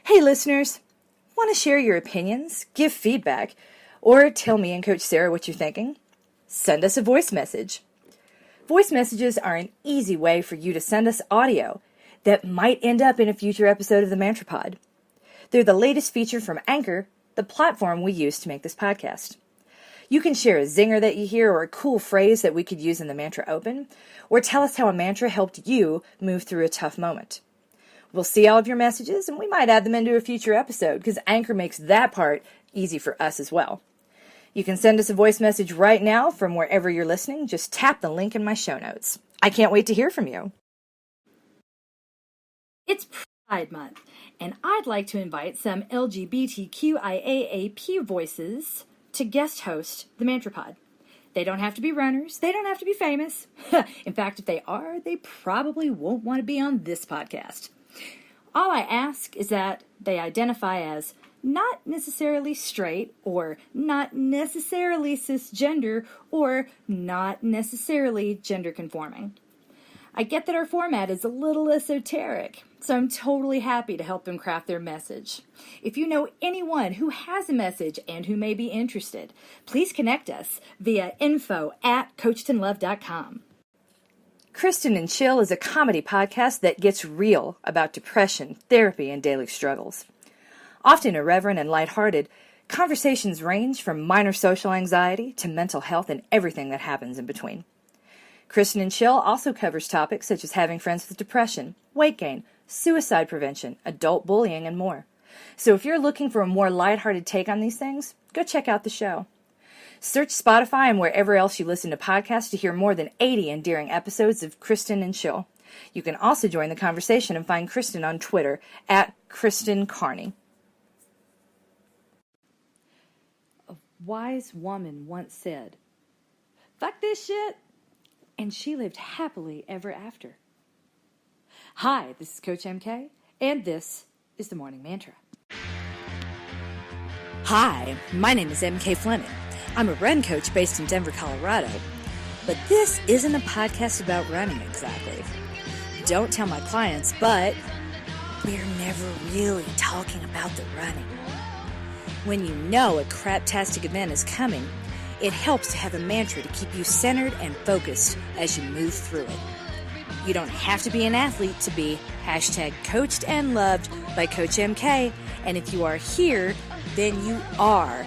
Hey listeners, want to share your opinions, give feedback, or tell me and Coach Sarah what you're thinking? Send us a voice message. Voice messages are an easy way for you to send us audio that might end up in a future episode of the Mantra Pod. They're the latest feature from Anchor, the platform we use to make this podcast. You can share a zinger that you hear or a cool phrase that we could use in the Mantra Open, or tell us how a mantra helped you move through a tough moment. We'll see all of your messages, and we might add them into a future episode because Anchor makes that part easy for us as well. You can send us a voice message right now from wherever you're listening. Just tap the link in my show notes. I can't wait to hear from you. It's Pride Month, and I'd like to invite some LGBTQIAAP voices to guest host the Mantra Pod. They don't have to be runners. They don't have to be famous. In fact, if they are, they probably won't want to be on this podcast. All I ask is that they identify as not necessarily straight, or not necessarily cisgender, or not necessarily gender conforming. I get that our format is a little esoteric, so I'm totally happy to help them craft their message. If you know anyone who has a message and who may be interested, please connect us via info@coachedandloved.com. Kristen and Chill is a comedy podcast that gets real about depression, therapy, and daily struggles. Often irreverent and lighthearted, conversations range from minor social anxiety to mental health and everything that happens in between. Kristen and Chill also covers topics such as having friends with depression, weight gain, suicide prevention, adult bullying, and more. So if you're looking for a more lighthearted take on these things, go check out the show. Search Spotify and wherever else you listen to podcasts to hear more than 80 endearing episodes of Kristen and Chill. You can also join the conversation and find Kristen on Twitter @KristenCarney. A wise woman once said, "Fuck this shit," and she lived happily ever after. Hi, this is Coach MK, and this is the Morning Mantra. Hi, my name is MK Fleming. I'm a run coach based in Denver, Colorado. But this isn't a podcast about running exactly. Don't tell my clients, but we're never really talking about the running. When you know a craptastic event is coming, it helps to have a mantra to keep you centered and focused as you move through it. You don't have to be an athlete to be #coached and loved by Coach MK. And if you are here, then you are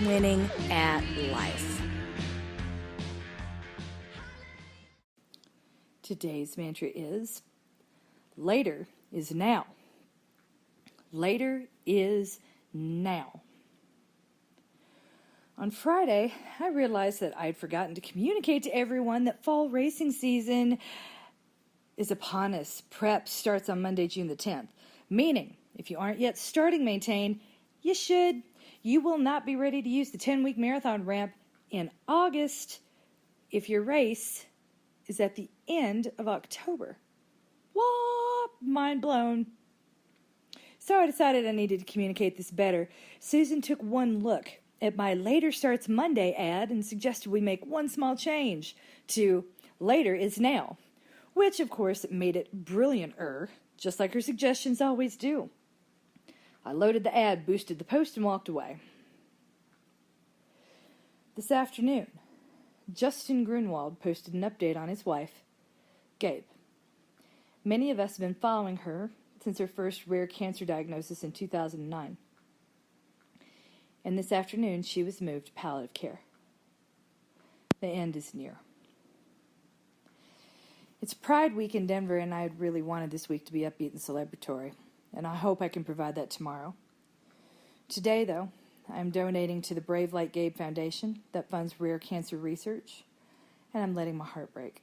#winning at life. Today's mantra is, later is now. Later is now. On Friday, I realized that I'd forgotten to communicate to everyone that fall racing season is upon us. Prep starts on Monday, June the 10th. Meaning, if you aren't yet starting Maintain, you should. You will not be ready to use the 10-week marathon ramp in August if your race is at the end of October. What? Mind blown. So I decided I needed to communicate this better. Susan took one look at my Later Starts Monday ad and suggested we make one small change to Later is Now, which of course made it brilliant-er, just like her suggestions always do. I loaded the ad, boosted the post, and walked away. This afternoon, Gabe Grunewald posted an update on his wife, Gabe. Many of us have been following her since her first rare cancer diagnosis in 2009. And this afternoon, she was moved to palliative care. The end is near. It's Pride Week in Denver, and I really wanted this week to be upbeat and celebratory, and I hope I can provide that tomorrow. Today, though, I'm donating to the Brave Like Gabe Foundation that funds rare cancer research, and I'm letting my heart break.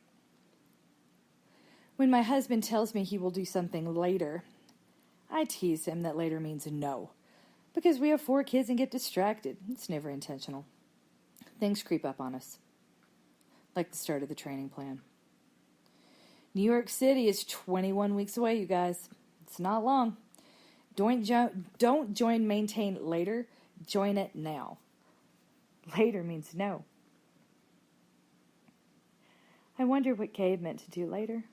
When my husband tells me he will do something later, I tease him that later means no, because we have 4 kids and get distracted. It's never intentional. Things creep up on us, like the start of the training plan. New York City is 21 weeks away, you guys. It's not long. Don't join Maintain later. Join it now. Later means no. I wonder what Gabe meant to do later.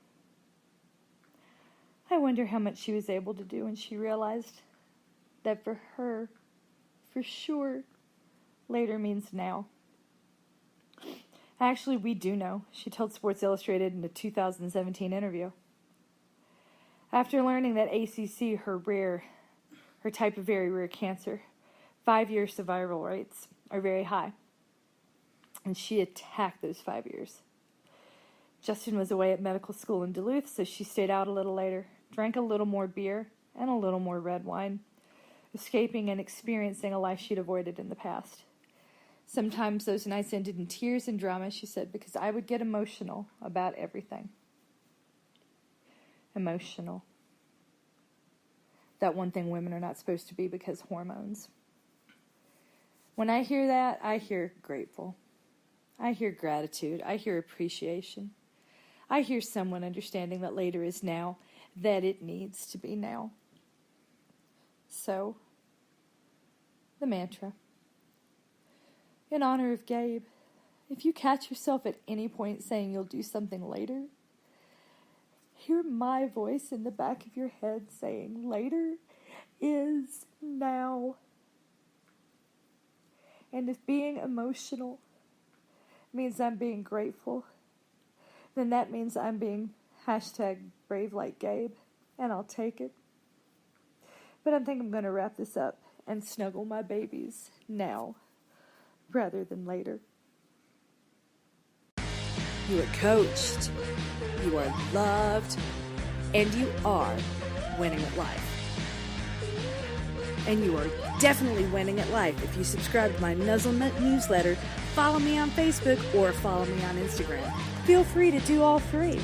I wonder how much she was able to do when she realized that for her, for sure, later means now. Actually, we do know, she told Sports Illustrated in a 2017 interview. After learning that ACC, her type of very rare cancer, 5-year survival rates are very high. And she attacked those 5 years. Justin was away at medical school in Duluth, so she stayed out a little later, drank a little more beer and a little more red wine, escaping and experiencing a life she'd avoided in the past. Sometimes those nights ended in tears and drama, she said, because I would get emotional about everything. Emotional. That one thing women are not supposed to be because hormones. When I hear that, I hear grateful. I hear gratitude. I hear appreciation. I hear someone understanding that later is now, that it needs to be now. So, the mantra. In honor of Gabe, if you catch yourself at any point saying you'll do something later, hear my voice in the back of your head saying later is now. And if being emotional means I'm being grateful, then that means I'm being #brave like Gabe, and I'll take it. But I think I'm going to wrap this up and snuggle my babies now rather than later. You are coached, you are loved, and you are winning at life. And you are definitely winning at life if you subscribe to my Nuzzlenut newsletter, follow me on Facebook, or follow me on Instagram. Feel free to do all three.